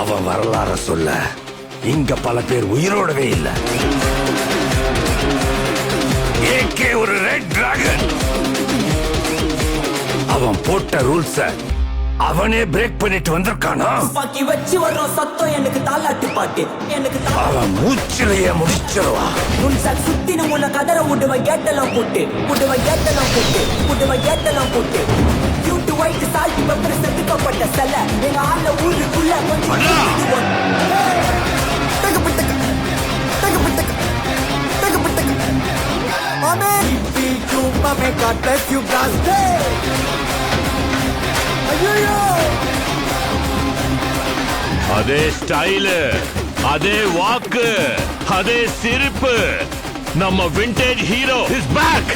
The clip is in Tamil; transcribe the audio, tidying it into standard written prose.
அவன் வரலாற சொல்ல இங்க பல பேர் உயிரோடவே இல்ல. ஏகே ஒரு ரெட் டிராகன். அவன் போட்ட ரூல்ஸ அவனே பிரேக் பண்ணிட்டு வந்திருக்கானா? பாக்கி வச்சு வர்றோம் சத்தம் எனக்கு தாலாட்டு பாட்டு எனக்கு அவன் மூச்சிலேயே முடிச்சிருவான். முன்சாக் சுத்தின உன்னை கதற விடுவ கேட்டெல்லாம் போட்டு யூட்டு ஒயிட் சால்ட் பெப்பர் செதுக்கப்பட்ட செல எங்க ஆள்ல ஊருக்குள்ள அதே ஸ்டைலு, அதே வாக்கு, அதே சிரிப்பு. நம்ம விண்டேஜ் ஹீரோ இஸ் பேக்.